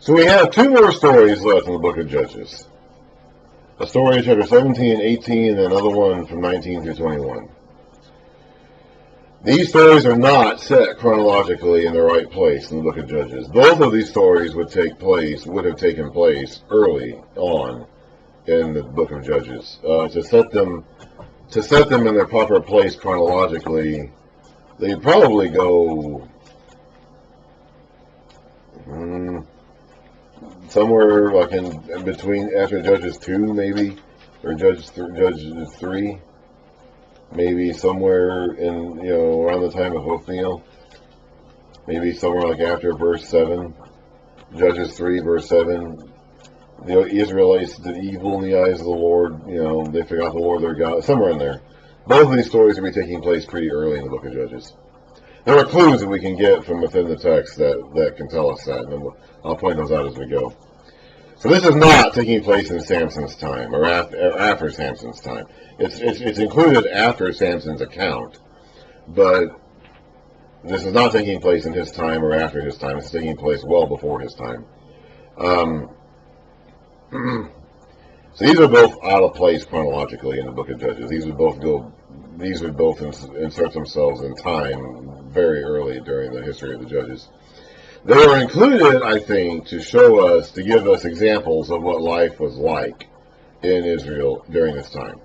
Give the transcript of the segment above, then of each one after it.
So we have two more stories left in the book of Judges. A story in chapter 17 and 18, and another one from 19 through 21. These stories are not set chronologically in the right place in the book of Judges. Both of these stories would have taken place early on in the book of Judges. To set them in their proper place chronologically, they'd probably go somewhere like in between, after Judges 2 maybe, or Judges 3, maybe somewhere in, around the time of Othniel, maybe somewhere like after verse 7, Judges 3 verse 7. The Israelites did evil in the eyes of the Lord, they forgot the Lord their God, somewhere in there. Both of these stories will be taking place pretty early in the book of Judges. There are clues that we can get from within the text that can tell us that, and I'll point those out as we go. So this is not taking place in Samson's time, or after Samson's time. It's included after Samson's account, but this is not taking place in his time or after his time. It's taking place well before his time. So these are both out of place chronologically in the book of Judges. These would both insert themselves in time very early during the history of the Judges. They were included, I think, to give us examples of what life was like in Israel during this time.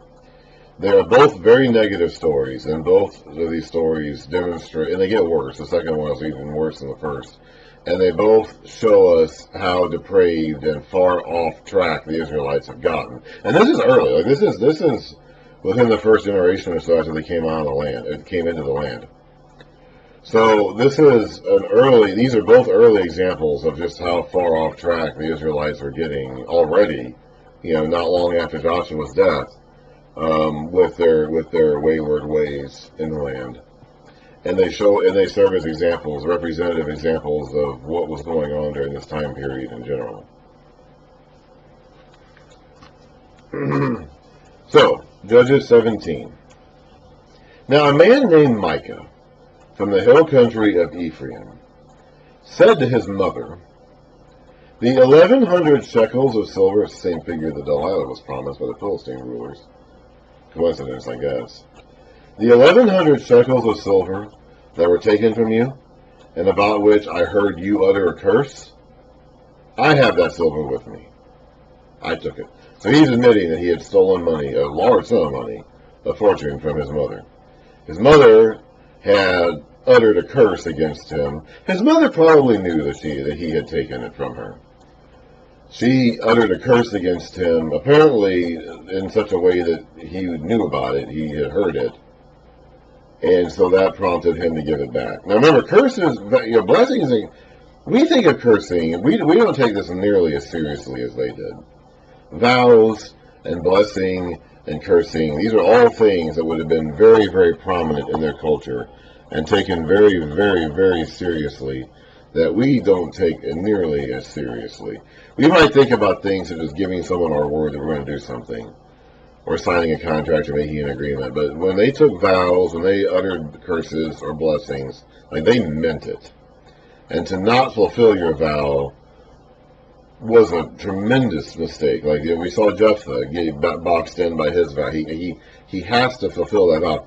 They are both very negative stories, and both of these stories demonstrate, and they get worse. The second one is even worse than the first. And they both show us how depraved and far off track the Israelites have gotten. And this is early. Like this is within the first generation or so after they came out of the land. It came into the land. So these are both early examples of just how far off track the Israelites are getting already, not long after Joshua's death, with their wayward ways in the land. And they serve as examples, representative examples of what was going on during this time period in general. So, Judges 17. Now a man named Micah, from the hill country of Ephraim, said to his mother, "The 1,100 shekels of silver," it's the same figure that Delilah was promised by the Philistine rulers. Coincidence, I guess. "The 1,100 shekels of silver that were taken from you, and about which I heard you utter a curse, I have that silver with me. I took it." So he's admitting that he had stolen money, a large sum of money, a fortune, from his mother. His mother had uttered a curse against him. His mother probably knew that he had taken it from her. She uttered a curse against him, apparently in such a way that he knew about it, he had heard it, and so that prompted him to give it back. Now remember, curses, blessings, we think of cursing, we don't take this nearly as seriously as they did. Vows and blessing and cursing, these are all things that would have been very, very prominent in their culture and taken very, very, very seriously, that we don't take nearly as seriously. We might think about things such as giving someone our word that we're going to do something, or signing a contract or making an agreement, but when they took vows, when they uttered curses or blessings, they meant it. And to not fulfill your vow was a tremendous mistake. We saw Jephthah get boxed in by his vow. He has to fulfill that vow.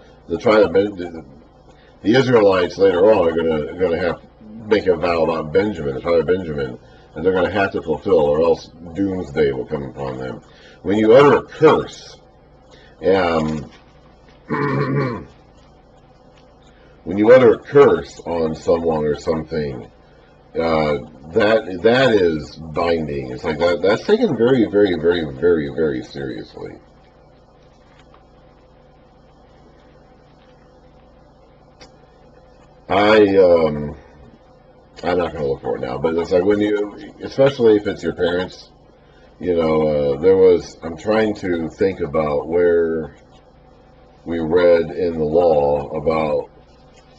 The Israelites later on are going to have to make a vow about Benjamin, the tribe of Benjamin, and they're going to have to fulfill, or else doomsday will come upon them. When you utter a curse, when you utter a curse on someone or something, that is binding. It's like that's taken very, very, very, very, very seriously. I'm not going to look for it now, but it's like when especially if it's your parents, I'm trying to think about where we read in the law about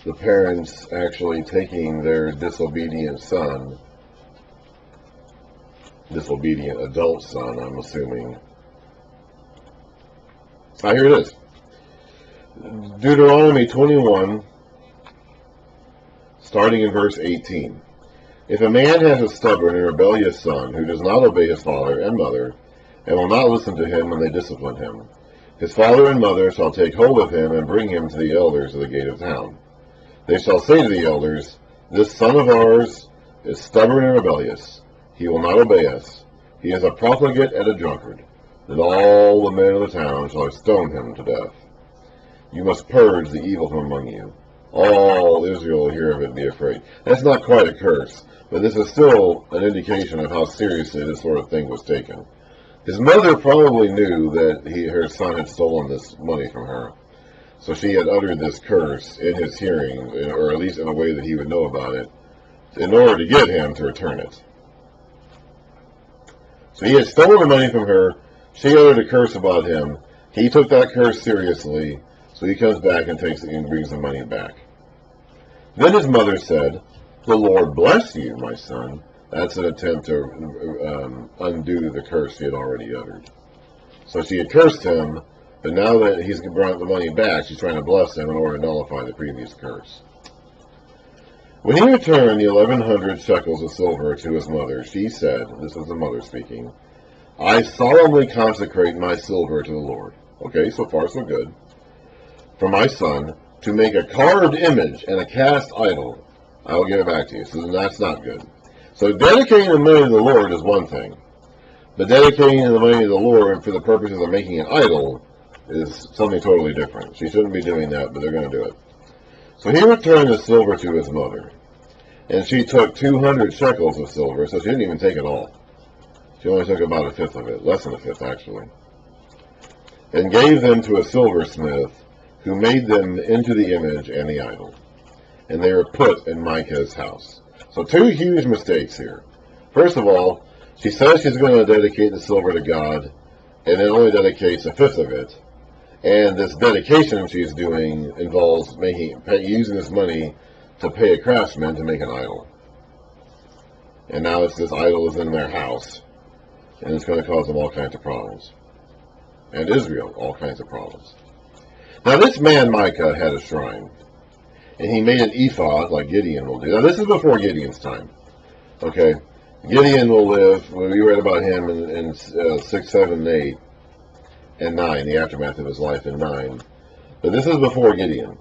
the parents actually taking their disobedient adult son, I'm assuming. Here it is. Deuteronomy 21, starting in verse 18. If a man has a stubborn and rebellious son who does not obey his father and mother, and will not listen to him when they discipline him, his father and mother shall take hold of him and bring him to the elders of the gate of town. They shall say to the elders, This son of ours is stubborn and rebellious. He will not obey us. He is a profligate and a drunkard. Then all the men of the town shall stone him to death. You must purge the evil from among you. All Israel will hear of it and be afraid. That's not quite a curse, but this is still an indication of how seriously this sort of thing was taken. His mother probably knew that her son had stolen this money from her, so she had uttered this curse in his hearing, or at least in a way that he would know about it, in order to get him to return it. So he had stolen the money from her. She uttered a curse about him. He took that curse seriously, so he comes back and takes it and brings the money back. Then his mother said, The Lord bless you, my son. That's an attempt to undo the curse he had already uttered. So she had cursed him, but now that he's brought the money back, she's trying to bless him in order to nullify the previous curse. When he returned the 1,100 shekels of silver to his mother, she said, this is the mother speaking, I solemnly consecrate my silver to the Lord. Okay, so far so good. For my son, to make a carved image and a cast idol. I will give it back to you. So that's not good. So dedicating the money to the Lord is one thing. But dedicating the money to the Lord for the purposes of making an idol is something totally different. She shouldn't be doing that, but they're going to do it. So he returned the silver to his mother. And she took 200 shekels of silver, so she didn't even take it all. She only took about a fifth of it, less than a fifth actually. And gave them to a silversmith, who made them into the image and the idol. And they were put in Micah's house. So two huge mistakes here. First of all, she says she's going to dedicate the silver to God, and it only dedicates a fifth of it. And this dedication she's doing involves using this money to pay a craftsman to make an idol. And now this idol is in their house, and it's going to cause them all kinds of problems. And Israel, all kinds of problems. Now this man Micah had a shrine, and he made an ephod like Gideon will do. Now this is before Gideon's time. Okay, Gideon will live, we read about him in 6, 7, 8, and 9, the aftermath of his life in 9. But this is before Gideon.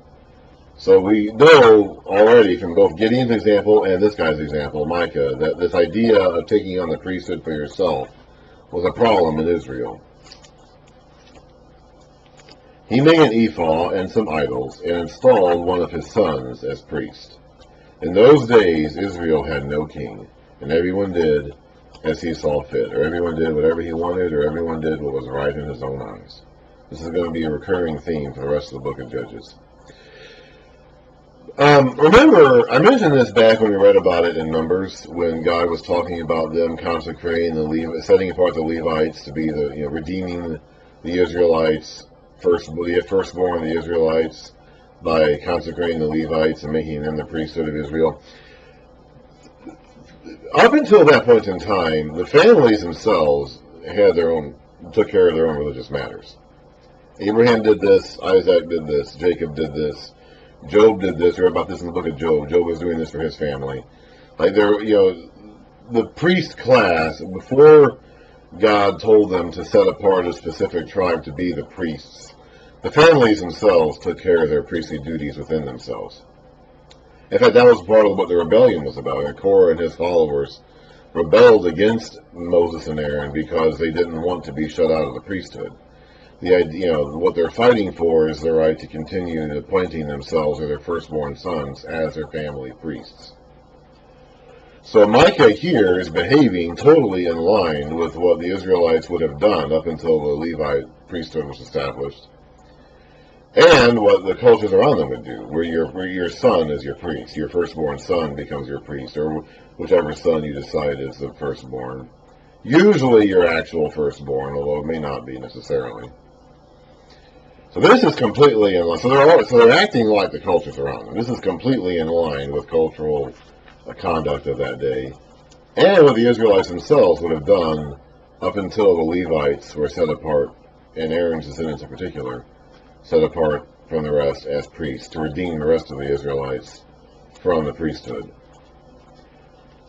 So we know already from both Gideon's example and this guy's example, Micah, that this idea of taking on the priesthood for yourself was a problem in Israel. He made an ephod and some idols, and installed one of his sons as priest. In those days, Israel had no king, and everyone did as he saw fit, or everyone did whatever he wanted, or everyone did what was right in his own eyes. This is going to be a recurring theme for the rest of the book of Judges. Remember, I mentioned this back when we read about it in Numbers, when God was talking about them consecrating setting apart the Levites to be redeeming the Israelites, the firstborn of the Israelites, by consecrating the Levites and making them the priesthood of Israel. Up until that point in time, the families themselves took care of their own religious matters. Abraham did this, Isaac did this, Jacob did this, Job did this. We read about this in the book of Job. Job was doing this for his family. The priest class, before God told them to set apart a specific tribe to be the priests, the families themselves took care of their priestly duties within themselves. In fact, that was part of what the rebellion was about. And Korah and his followers rebelled against Moses and Aaron because they didn't want to be shut out of the priesthood. The idea, what they're fighting for is the right to continue appointing themselves or their firstborn sons as their family priests. So Micah here is behaving totally in line with what the Israelites would have done up until the Levite priesthood was established, and what the cultures around them would do, where your son is your priest, your firstborn son becomes your priest, or whichever son you decide is the firstborn. Usually your actual firstborn, although it may not be necessarily. So this is completely in line. So they're acting like the cultures around them. This is completely in line with cultural conduct of that day, and what the Israelites themselves would have done up until the Levites were set apart, and Aaron's descendants in particular, set apart from the rest as priests, to redeem the rest of the Israelites from the priesthood.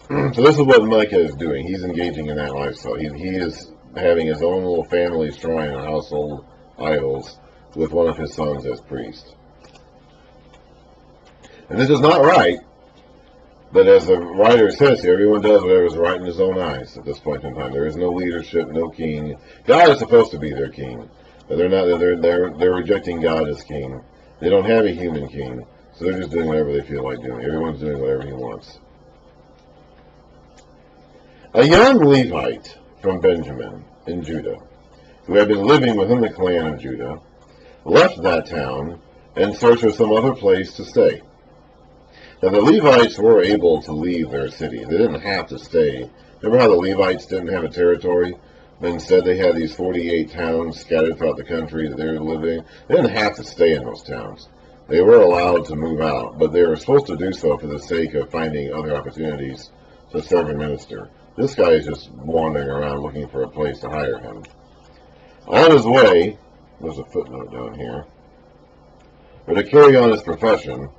So this is what Micah is doing. He's engaging in that lifestyle. He is having his own little family shrine and household idols with one of his sons as priest. And this is not right, but as the writer says here, everyone does whatever is right in his own eyes at this point in time. There is no leadership, no king. God is supposed to be their king, but they're not. They're rejecting God as king. They don't have a human king, so they're just doing whatever they feel like doing. Everyone's doing whatever he wants. A young Levite from Benjamin in Judah, who had been living within the clan of Judah, left that town in search of some other place to stay. Now the Levites were able to leave their city. They didn't have to stay. Remember how the Levites didn't have a territory, but instead they had these 48 towns scattered throughout the country that they were living. They didn't have to stay in those towns. They were allowed to move out, but they were supposed to do so for the sake of finding other opportunities to serve and minister. This guy is just wandering around looking for a place to hire him. On his way, there's a footnote down here, but to carry on his profession,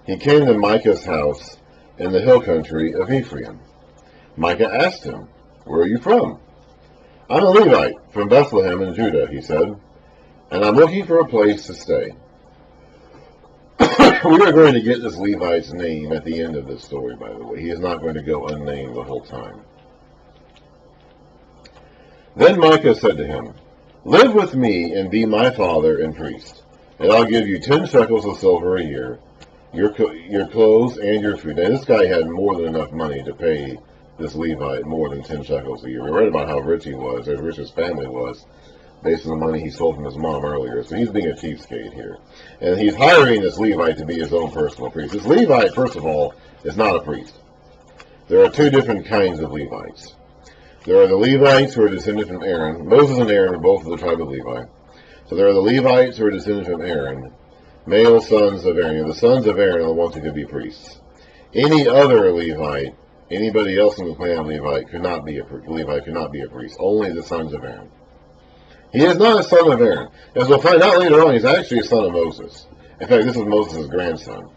he came to Micah's house in the hill country of Ephraim. Micah asked him, "Where are you from?" "I'm a Levite from Bethlehem in Judah," he said, "and I'm looking for a place to stay." We are going to get this Levite's name at the end of this story, by the way. He is not going to go unnamed the whole time. Then Micah said to him, "Live with me and be my father and priest, and I'll give you 10 shekels of silver a year, your clothes and your food." Now, this guy had more than enough money to pay this Levite more than 10 shekels a year. We read about how rich he was, as rich his family was, based on the money he stole from his mom earlier. So he's being a cheapskate here. And he's hiring this Levite to be his own personal priest. This Levite, first of all, is not a priest. There are 2 different kinds of Levites. There are the Levites who are descended from Aaron. Moses and Aaron are both of the tribe of Levi. So there are the Levites who are descended from Aaron, male sons of Aaron. The sons of Aaron are the ones who could be priests. Any other Levite, anybody else in the clan of Levi could not be a priest. Only the sons of Aaron. He is not a son of Aaron. As we'll find out later on, he's actually a son of Moses. In fact, this is Moses' grandson.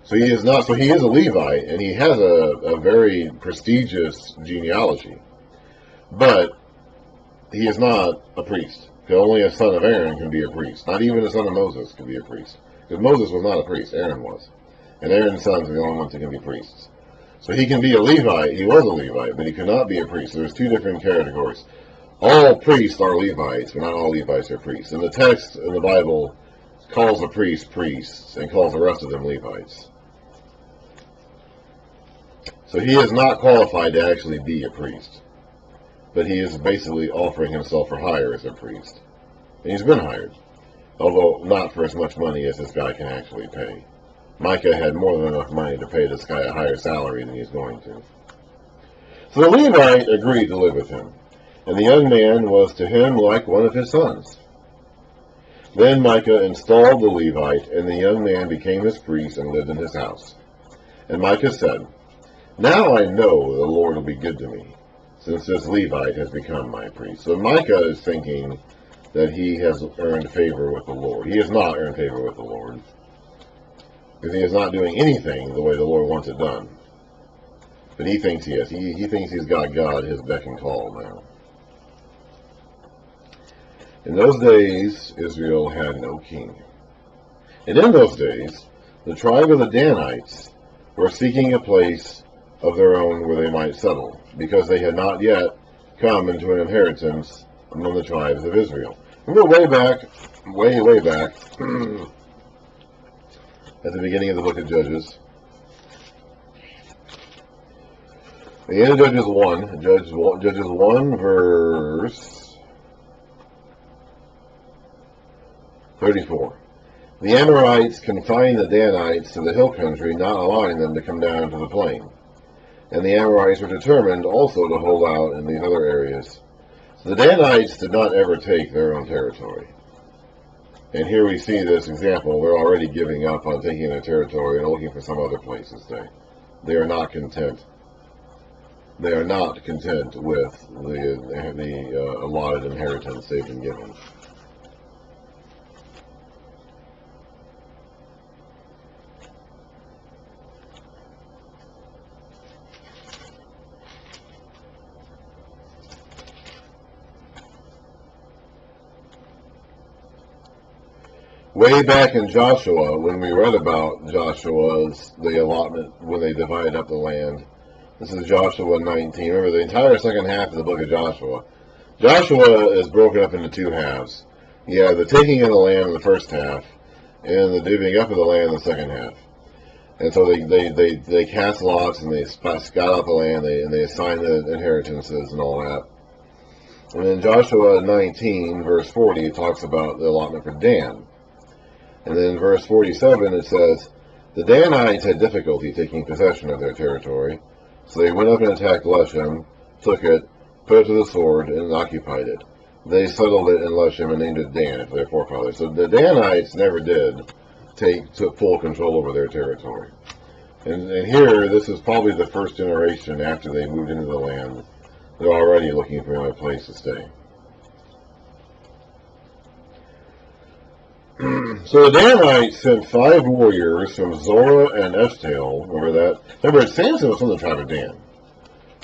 So he is not. So he is a Levite, and he has a very prestigious genealogy. But he is not a priest. Only a son of Aaron can be a priest. Not even a son of Moses can be a priest. Because Moses was not a priest. Aaron was. And Aaron's sons are the only ones who can be priests. So he can be a Levite. He was a Levite, but he could not be a priest. So there's 2 different categories. All priests are Levites, but not all Levites are priests. And the text in the Bible calls a priest priests and calls the rest of them Levites. So he is not qualified to actually be a priest. But he is basically offering himself for hire as a priest. And he's been hired, although not for as much money as this guy can actually pay. Micah had more than enough money to pay this guy a higher salary than he's going to. So the Levite agreed to live with him, and the young man was to him like one of his sons. Then Micah installed the Levite, and the young man became his priest and lived in his house. And Micah said, "Now I know the Lord will be good to me, since this Levite has become my priest." So Micah is thinking that he has earned favor with the Lord. He has not earned favor with the Lord, because he is not doing anything the way the Lord wants it done. But he thinks he is. He thinks he's got God his beck and call now. In those days, Israel had no king. And in those days, the tribe of the Danites were seeking a place of their own where they might settle, because they had not yet come into an inheritance among the tribes of Israel. Remember way back, at the beginning of the book of Judges, the end of Judges 1, verse 34. The Amorites confined the Danites to the hill country, not allowing them to come down to the plain. And the Amorites were determined also to hold out in these other areas. So the Danites did not ever take their own territory. And here we see this example. They're already giving up on taking their territory and looking for some other place to stay. They are not content. They are not content with the allotted inheritance they've been given. Way back in Joshua, when we read about Joshua's, the allotment, when they divided up the land. This is Joshua 19. Remember, the entire second half of the book of Joshua. Joshua is broken up into two halves. You have the taking of the land in the first half, and the divvying up of the land in the second half. And so they cast lots, and they scout out the land, and they assign the inheritances and all that. And in Joshua 19, verse 40, it talks about the allotment for Dan. And then in verse 47 it says, the Danites had difficulty taking possession of their territory, so they went up and attacked Leshem, took it, put it to the sword, and occupied it. They settled it in Leshem and named it Dan after their forefathers. So the Danites never did took full control over their territory. And here, this is probably the first generation after they moved into the land. They're already looking for another place to stay. So the Danites sent 5 warriors from Zorah and Eshtaol. Remember that? Remember, Samson was from the tribe of Dan.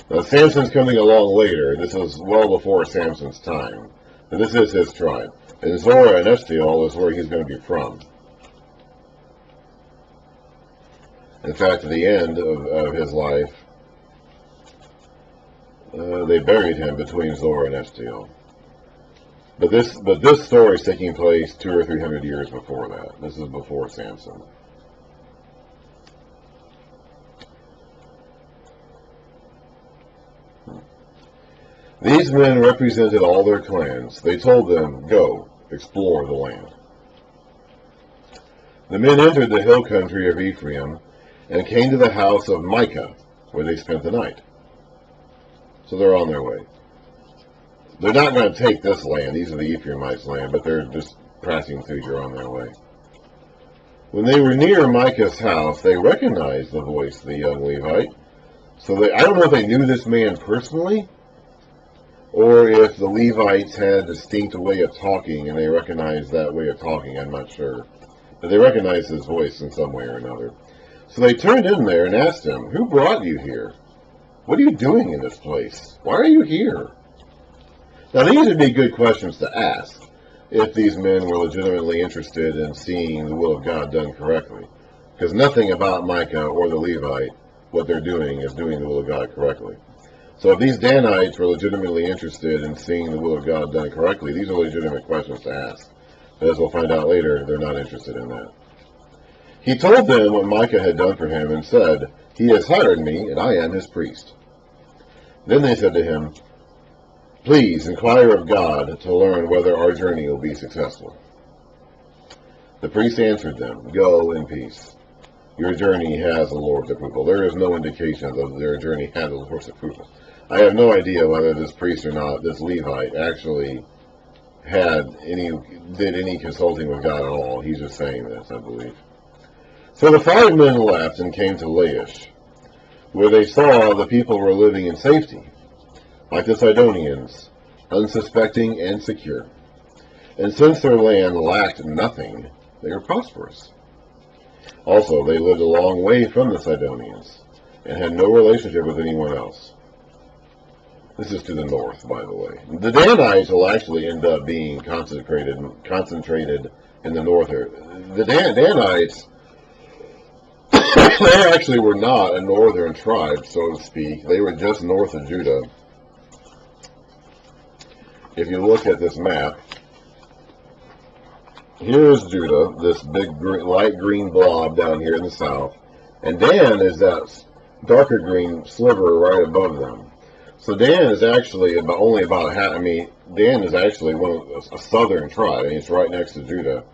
Now, Samson's coming along later. This is well before Samson's time. But this is his tribe. And Zorah and Eshtaol is where he's going to be from. In fact, at the end of his life, they buried him between Zorah and Eshtaol. But this story is taking place 200 or 300 years before that. This is before Samson. These men represented all their clans. They told them, go, explore the land. The men entered the hill country of Ephraim and came to the house of Micah, where they spent the night. So they're on their way. They're not going to take this land. These are the Ephraimites' land, but they're just passing through here on their way. When they were near Micah's house, they recognized the voice of the young Levite. So I don't know if they knew this man personally, or if the Levites had a distinct way of talking and they recognized that way of talking. I'm not sure. But they recognized his voice in some way or another. So they turned in there and asked him, who brought you here? What are you doing in this place? Why are you here? Now, these would be good questions to ask if these men were legitimately interested in seeing the will of God done correctly. Because nothing about Micah or the Levite, what they're doing, is doing the will of God correctly. So if these Danites were legitimately interested in seeing the will of God done correctly, these are legitimate questions to ask. But as we'll find out later, they're not interested in that. He told them what Micah had done for him and said, he has hired me, and I am his priest. Then they said to him, please inquire of God to learn whether our journey will be successful. The priest answered them, go in peace. Your journey has the Lord's approval. There is no indication that their journey had the Lord's approval. I have no idea whether this priest or not, this Levite, actually did any consulting with God at all. He's just saying this, I believe. So the 5 men left and came to Laish, where they saw the people were living in safety, like the Sidonians, unsuspecting and secure. And since their land lacked nothing, they were prosperous. Also, they lived a long way from the Sidonians, and had no relationship with anyone else. This is to the north, by the way. The Danites will actually end up being concentrated in the north. The Danites, they actually were not a northern tribe, so to speak. They were just north of Judah. If you look at this map, here's Judah, this big light green blob down here in the south, and Dan is that darker green sliver right above them. So Dan is actually Dan is actually a southern tribe, and it's right next to Judah.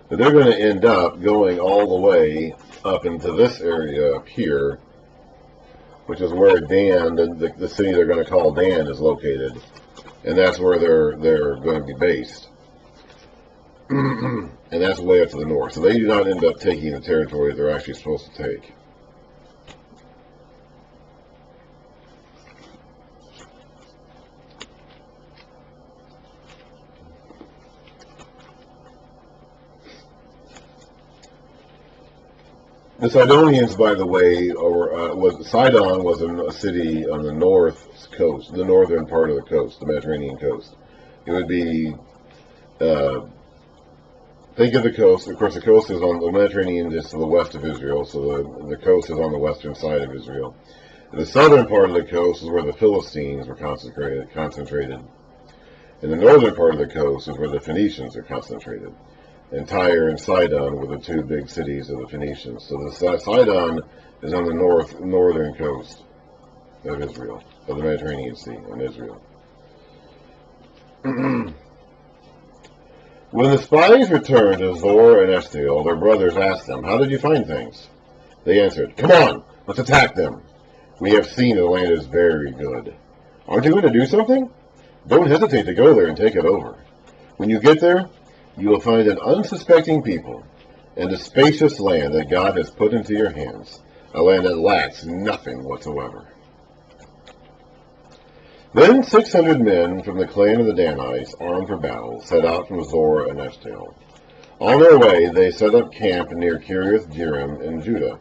But they're going to end up going all the way up into this area up here, which is where Dan, the city they're going to call Dan, is located. And that's where they're going to be based. And that's way up to the north. So they do not end up taking the territory they're actually supposed to take. The Sidonians, by the way, Sidon was a city on the north coast, the northern part of the coast, the Mediterranean coast. It would be Think of the coast. Of course, the coast is on the Mediterranean, is to the west of Israel, so the coast is on the western side of Israel. The southern part of the coast is where the Philistines were concentrated. And the northern part of the coast is where the Phoenicians are concentrated. And Tyre and Sidon were the two big cities of the Phoenicians. So the Sidon is on the northern coast of Israel, of the Mediterranean Sea in Israel. When the spies returned to Zor and Eshtaol, their brothers asked them, "How did you find things?" They answered, "Come on, let's attack them. We have seen the land is very good." "Aren't you going to do something?" "Don't hesitate to go there and take it over. When you get there, you will find an unsuspecting people and a spacious land that God has put into your hands, a land that lacks nothing whatsoever." Then 600 men from the clan of the Danites, armed for battle, set out from Zor and Eshtaol. On their way, they set up camp near Kiriath Jearim in Judah.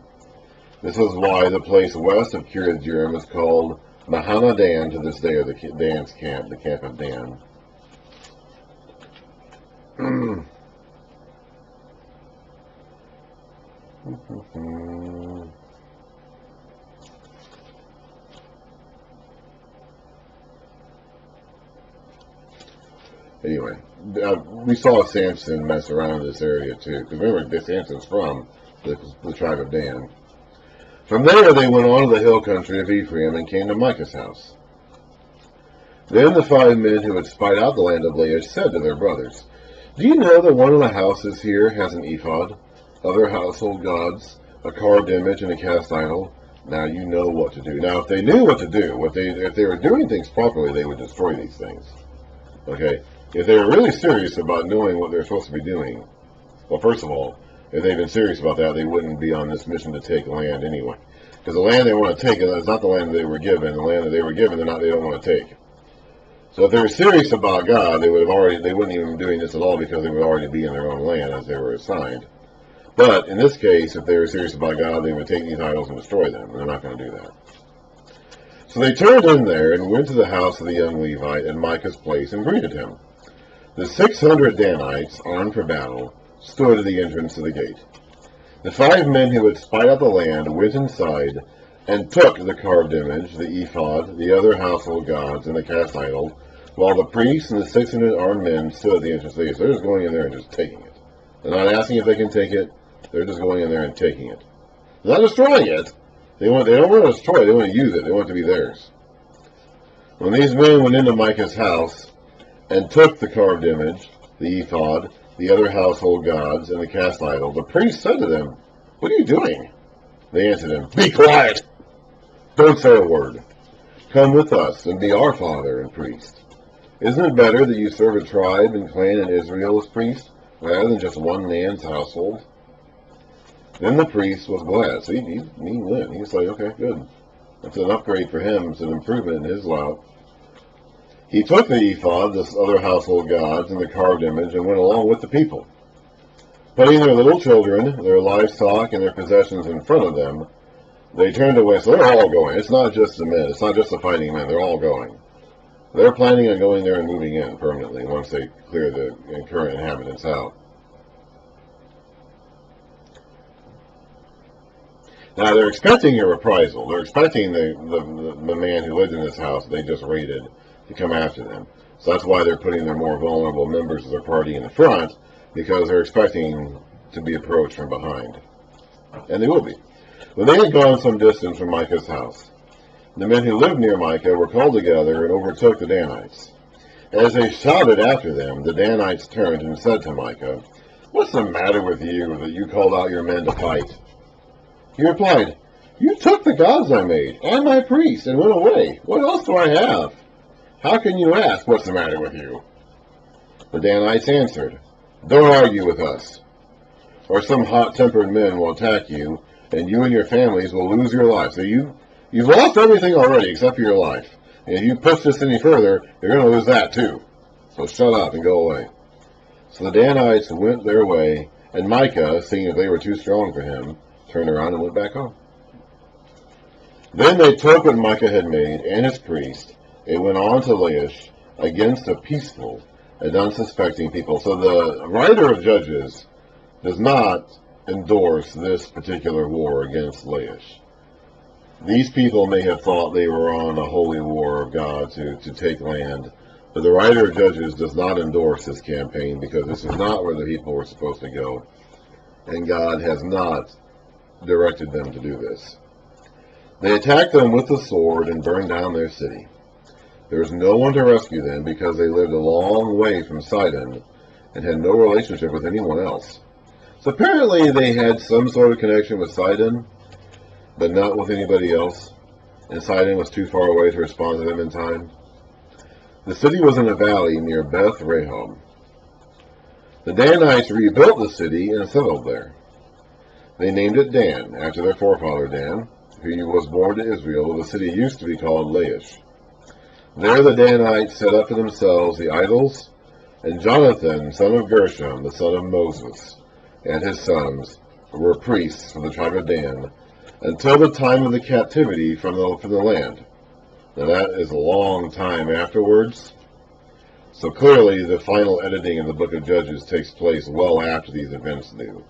This is why the place west of Kiriath Jearim is called Mahana Dan to this day, or Dan's camp, the camp of Dan. Anyway, we saw Samson mess around in this area too, because remember, Samson's from the tribe of Dan. From there they went on to the hill country of Ephraim and came to Micah's house. Then the 5 men who had spied out the land of Laish said to their brothers, "Do you know that one of the houses here has an ephod, other household gods, a carved image, and a cast idol? Now you know what to do." Now, if they knew what to do, if they were doing things properly, they would destroy these things. Okay? If they were really serious about knowing what they're supposed to be doing, well, first of all, if they'd been serious about that, they wouldn't be on this mission to take land anyway. Because the land they want to take is not the land that they were given. The land that they were given, they don't want to take. So if they were serious about God, they wouldn't even be doing this at all, because they would already be in their own land as they were assigned. But in this case, if they were serious about God, they would take these idols and destroy them, and they're not going to do that. So they turned in there and went to the house of the young Levite in Micah's place and greeted him. The 600 Danites, armed for battle, stood at the entrance to the gate. The 5 men who had spied out the land went inside and took the carved image, the ephod, the other household gods, and the cast idol, while the priests and the 600 armed men stood at the entrance to the gate. So they're just going in there and just taking it. They're not asking if they can take it. They're just going in there and taking it. They're not destroying it. They don't want to destroy it. They want to use it. They want it to be theirs. When these men went into Micah's house and took the carved image, the ephod, the other household gods, and the cast idol, the priest said to them, "What are you doing?" They answered him, "Be quiet! Don't say a word. Come with us and be our father and priest. Isn't it better that you serve a tribe and clan in Israel as priest, rather than just one man's household?" Then the priest was glad. So he went. He's like, okay, good. That's an upgrade for him. It's an improvement in his lot. He took the ephod, the other household gods, and the carved image, and went along with the people. Putting their little children, their livestock, and their possessions in front of them, they turned away. So they're all going. It's not just the men. It's not just the fighting men. They're all going. They're planning on going there and moving in permanently once they clear the current inhabitants out. Now, they're expecting a reprisal. They're expecting the man who lived in this house they just raided to come after them. So that's why they're putting their more vulnerable members of their party in the front, because they're expecting to be approached from behind. And they will be. When they had gone some distance from Micah's house, the men who lived near Micah were called together and overtook the Danites. As they shouted after them, the Danites turned and said to Micah, "What's the matter with you that you called out your men to fight?" He replied, "You took the gods I made, and my priests, and went away. What else do I have? How can you ask, what's the matter with you?" The Danites answered, "Don't argue with us, or some hot-tempered men will attack you, and you and your families will lose your lives." So you've lost everything already except for your life. And if you push this any further, you're going to lose that too. So shut up and go away. So the Danites went their way, and Micah, seeing that they were too strong for him, turned around and went back home. Then they took what Micah had made and his priest, and went on to Laish against a peaceful and unsuspecting people. So the writer of Judges does not endorse this particular war against Laish. These people may have thought they were on a holy war of God to take land, but the writer of Judges does not endorse this campaign because this is not where the people were supposed to go, and God has not directed them to do this. They attacked them with the sword and burned down their city. There was no one to rescue them because they lived a long way from Sidon and had no relationship with anyone else. So apparently they had some sort of connection with Sidon, but not with anybody else, and Sidon was too far away to respond to them in time. The city was in a valley near Beth Rehob. The Danites rebuilt the city and settled there. They named it Dan, after their forefather Dan, who was born to Israel. The city used to be called Laish. There the Danites set up for themselves the idols, and Jonathan, son of Gershom, the son of Moses, and his sons were priests for the tribe of Dan, until the time of the captivity from the land. Now that is a long time afterwards. So clearly the final editing of the book of Judges takes place well after these events do.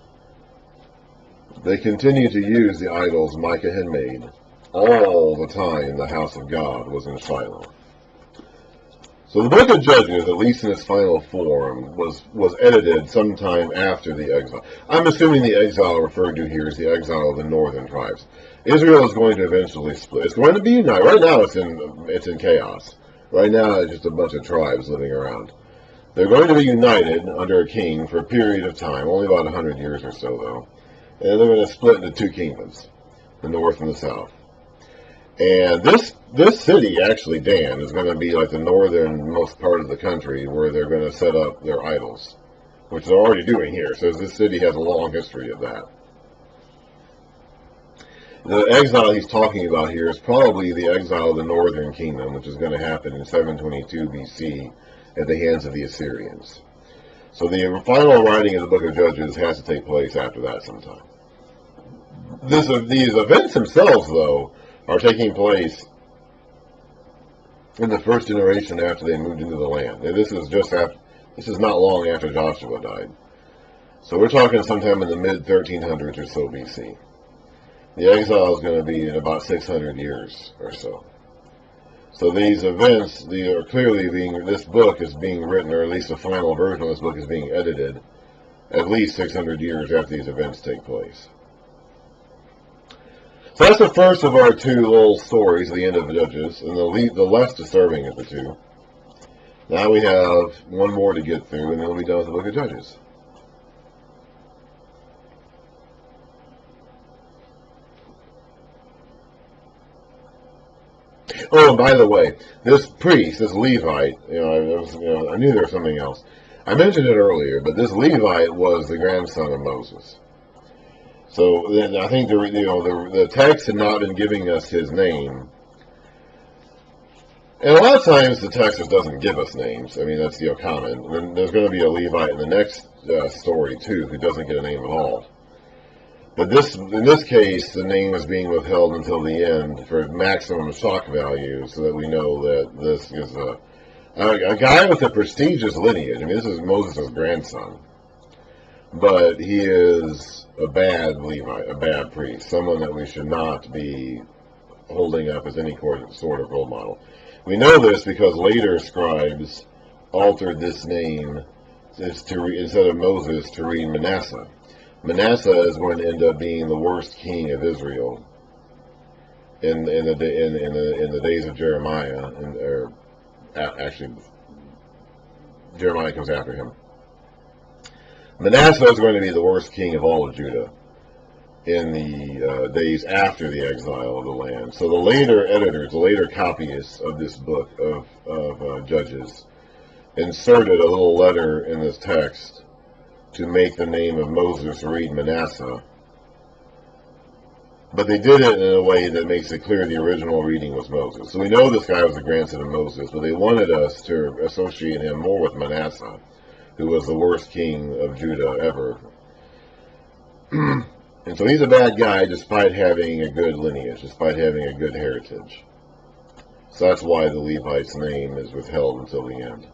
They continue to use the idols Micah had made all the time the house of God was in Shiloh. So the book of Judges, at least in its final form, was edited sometime after the exile. I'm assuming the exile referred to here is the exile of the northern tribes. Israel is going to eventually split. It's going to be united. Right now it's in chaos. Right now it's just a bunch of tribes living around. They're going to be united under a king for a period of time, only about 100 years or so though. And they're going to split into two kingdoms, the north and the south. And this city, actually, Dan, is going to be like the northernmost part of the country where they're going to set up their idols, which they're already doing here. So this city has a long history of that. The exile he's talking about here is probably the exile of the northern kingdom, which is going to happen in 722 BC at the hands of the Assyrians. So the final writing of the book of Judges has to take place after that sometime. These events themselves, though, are taking place in the first generation after they moved into the land. And this is not long after Joshua died. So we're talking sometime in the mid-1300s or so BC. The exile is going to be in about 600 years or so. So these events, they are clearly this book is being written, or at least the final version of this book is being edited, at least 600 years after these events take place. So that's the first of our two little stories at the end of Judges, and the less disturbing of the two. Now we have one more to get through, and then we'll be done with the book of Judges. Oh, and by the way, this priest, this Levite, I knew there was something else. I mentioned it earlier, but this Levite was the grandson of Moses. So then I think the text had not been giving us his name. And a lot of times the text just doesn't give us names. I mean, that's common. And then there's going to be a Levite in the next story, too, who doesn't get a name at all. But in this case, the name is being withheld until the end for maximum shock value, so that we know that this is a guy with a prestigious lineage. I mean, this is Moses' grandson. But he is a bad Levite, a bad priest, someone that we should not be holding up as any sort of role model. We know this because later scribes altered this name instead of Moses to read Manasseh. Manasseh is going to end up being the worst king of Israel in the days of Jeremiah, actually Jeremiah comes after him. Manasseh is going to be the worst king of all of Judah in the days after the exile of the land. So the later editors, the later copyists of this book of Judges, inserted a little letter in this text to make the name of Moses read Manasseh. But they did it in a way that makes it clear the original reading was Moses. So we know this guy was the grandson of Moses, but they wanted us to associate him more with Manasseh, who was the worst king of Judah ever. And so he's a bad guy despite having a good lineage, despite having a good heritage. So that's why the Levite's name is withheld until the end.